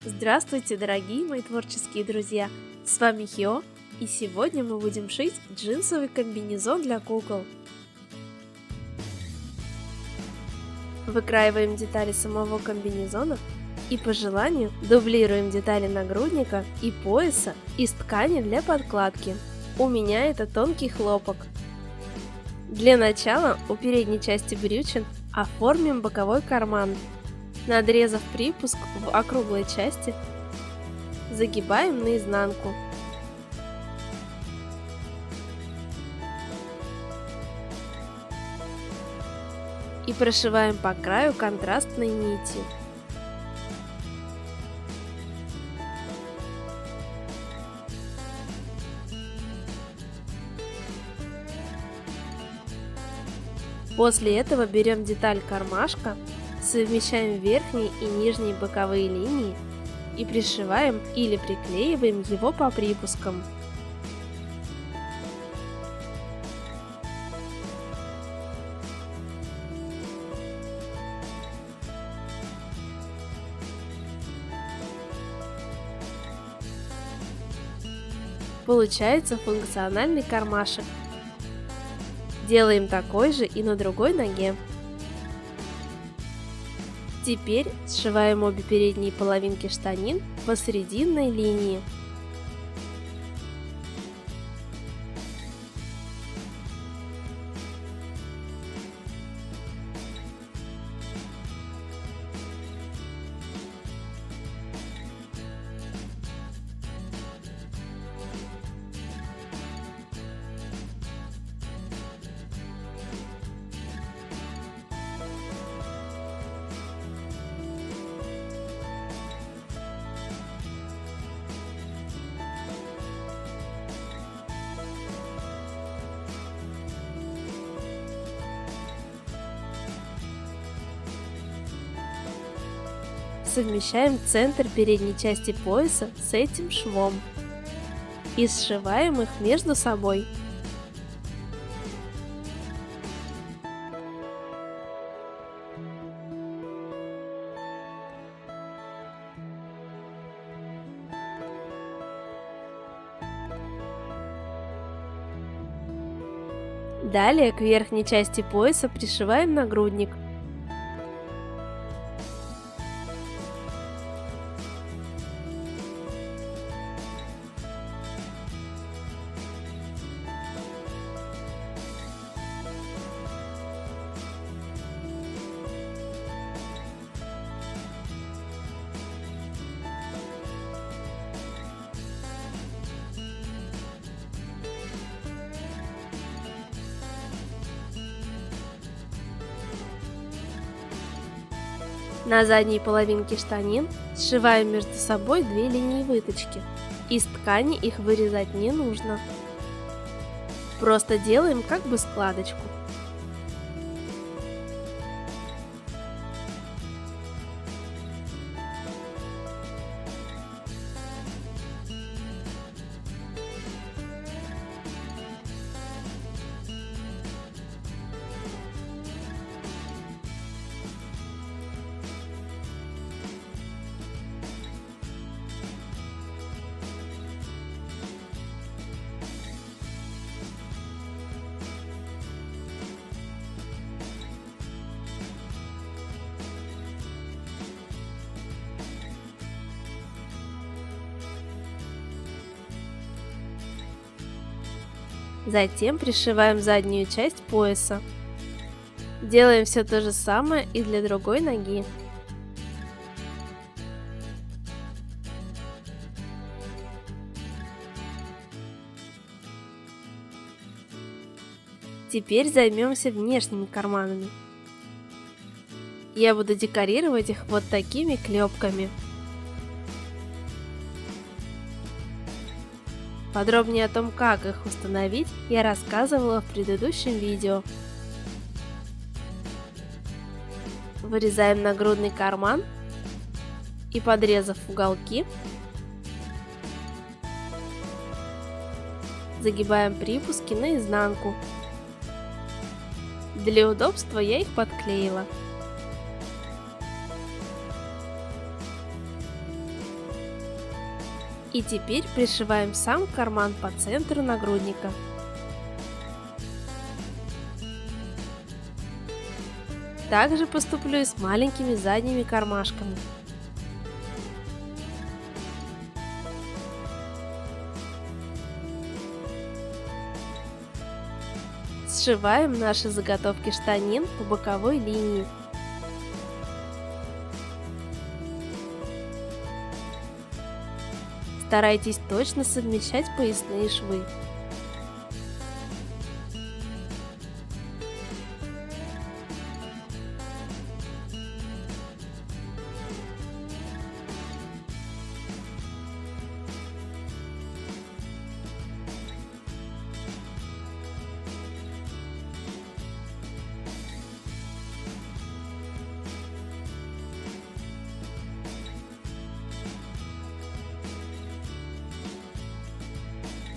Здравствуйте, дорогие мои творческие друзья! С вами Хио, и сегодня мы будем шить джинсовый комбинезон для кукол. Выкраиваем детали самого комбинезона и по желанию дублируем детали нагрудника и пояса из ткани для подкладки. У меня это тонкий хлопок. Для начала у передней части брючин оформим боковой карман. Надрезав припуск в округлой части, загибаем наизнанку. И прошиваем по краю контрастной нитью. После этого берем деталь кармашка, совмещаем верхние и нижние боковые линии и пришиваем или приклеиваем его по припускам. Получается функциональный кармашек. Делаем такой же и на другой ноге. Теперь сшиваем обе передние половинки штанин по срединной линии. Совмещаем центр передней части пояса с этим швом и сшиваем их между собой. Далее к верхней части пояса пришиваем нагрудник. На задней половинке штанин сшиваем между собой две линии выточки. Из ткани их вырезать не нужно. Просто делаем как бы складочку. Затем пришиваем заднюю часть пояса. Делаем все то же самое и для другой ноги. Теперь займемся внешними карманами. Я буду декорировать их вот такими клепками. Подробнее о том, как их установить, я рассказывала в предыдущем видео. Вырезаем нагрудный карман и, подрезав уголки, загибаем припуски наизнанку. Для удобства я их подклеила. И теперь пришиваем сам карман по центру нагрудника. Также поступлю и с маленькими задними кармашками. Сшиваем наши заготовки штанин по боковой линии. Старайтесь точно совмещать поясные швы.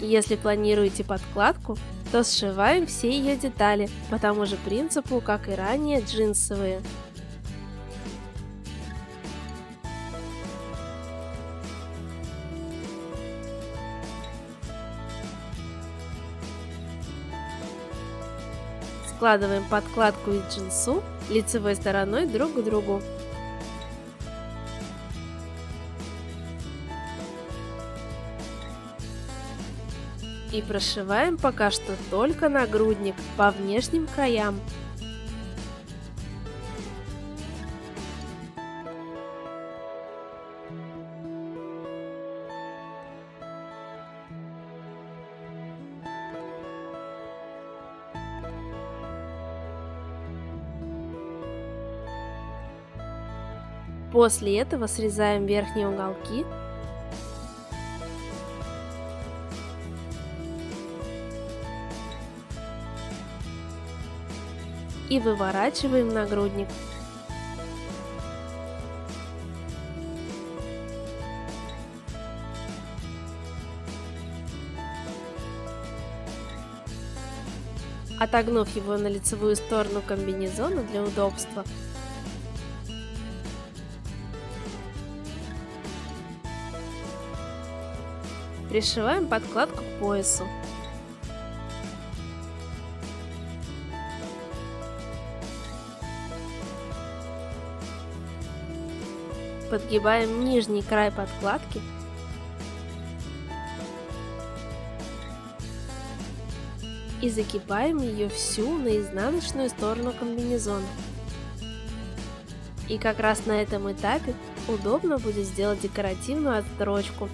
Если планируете подкладку, то сшиваем все ее детали по тому же принципу, как и ранее джинсовые. Складываем подкладку и джинсу лицевой стороной друг к другу. И прошиваем пока что только нагрудник по внешним краям. После этого срезаем верхние уголки . И выворачиваем нагрудник. Отогнув его на лицевую сторону комбинезона для удобства, пришиваем подкладку к поясу. Подгибаем нижний край подкладки . И загибаем ее всю на изнаночную сторону комбинезона. И как раз на этом этапе удобно будет сделать декоративную отстрочку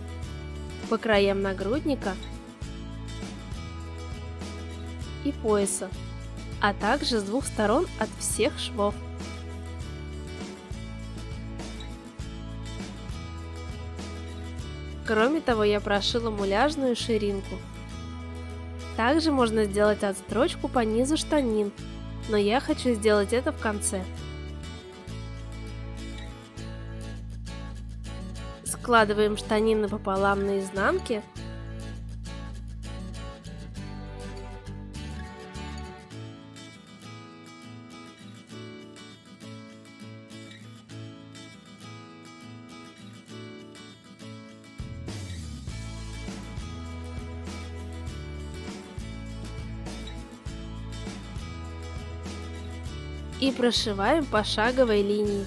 по краям нагрудника и пояса, а также с двух сторон от всех швов. Кроме того, я прошила муляжную ширинку. Также можно сделать отстрочку по низу штанин, но я хочу сделать это в конце. Складываем штанины пополам на изнанке . И прошиваем по шаговой линии.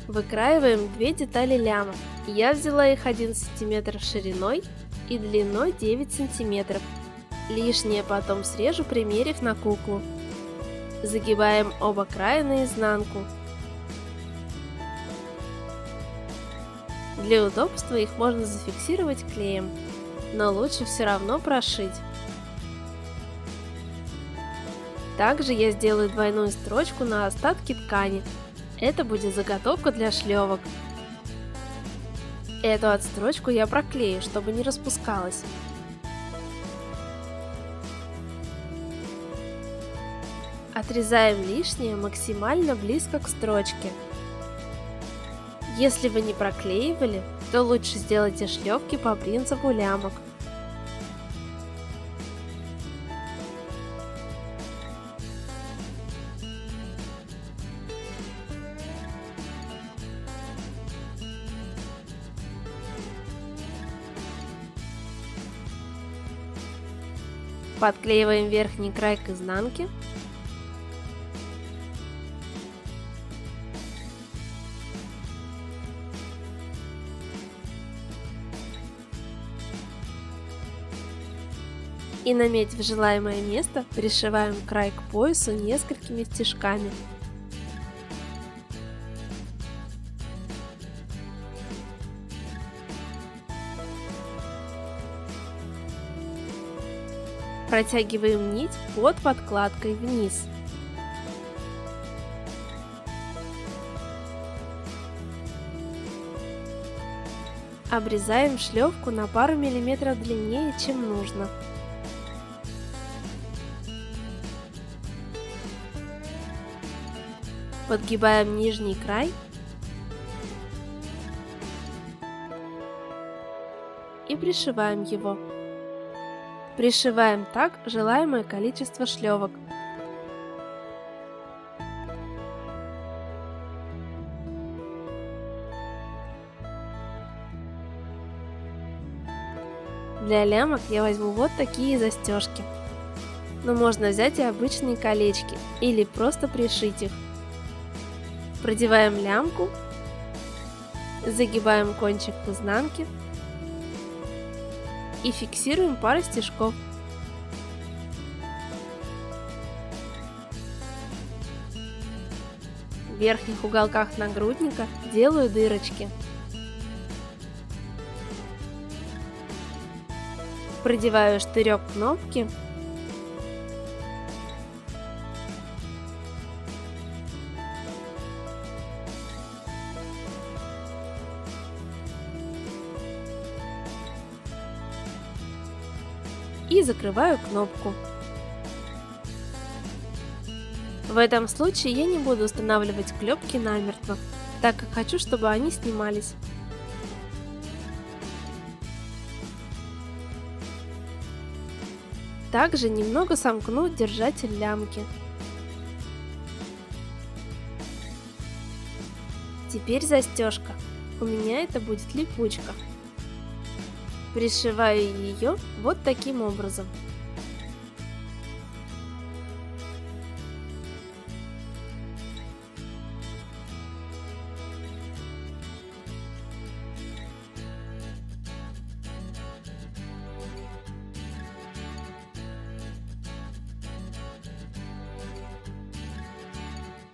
Выкраиваем две детали ляма. Я взяла их 1 см шириной и длиной 9 см. Лишнее потом срежу, примерив на куклу. Загибаем оба края наизнанку. Для удобства их можно зафиксировать клеем, но лучше все равно прошить. Также я сделаю двойную строчку на остатке ткани. Это будет заготовка для шлевок. Эту отстрочку я проклею, чтобы не распускалась. Отрезаем лишнее максимально близко к строчке. Если вы не проклеивали, то лучше сделайте шлевки по принципу лямок. Подклеиваем верхний край к изнанке. И, наметив желаемое место, пришиваем край к поясу несколькими стежками. Протягиваем нить под подкладкой вниз. Обрезаем шлевку на пару миллиметров длиннее, чем нужно. Подгибаем нижний край и пришиваем его. Пришиваем так желаемое количество шлевок. Для лямок я возьму вот такие застежки. Но можно взять и обычные колечки или просто пришить их. Продеваем лямку, загибаем кончик к изнанке и фиксируем пару стежков. В верхних уголках нагрудника делаю дырочки. Продеваю штырек кнопки. И закрываю кнопку. В этом случае я не буду устанавливать клепки намертво, так как хочу, чтобы они снимались. Также немного сомкну держатель лямки. Теперь застежка. У меня это будет липучка. Пришиваю ее вот таким образом.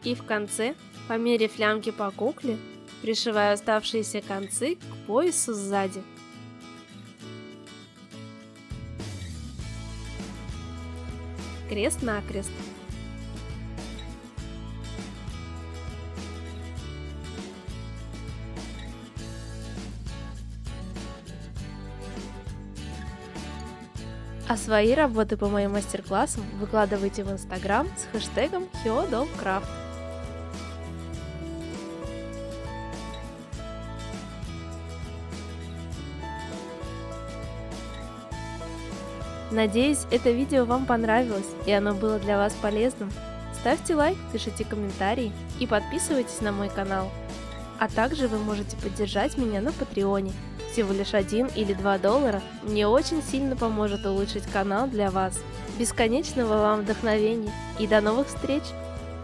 И в конце, померив лямки по кукле, пришиваю оставшиеся концы к поясу сзади. Крест-накрест. А свои работы по моим мастер-классам выкладывайте в Instagram с хэштегом HyoDollCraft. Надеюсь, это видео вам понравилось и оно было для вас полезным. Ставьте лайк, пишите комментарии и подписывайтесь на мой канал. А также вы можете поддержать меня на Патреоне. Всего лишь $1 или $2 мне очень сильно поможет улучшить канал для вас. Бесконечного вам вдохновения и до новых встреч!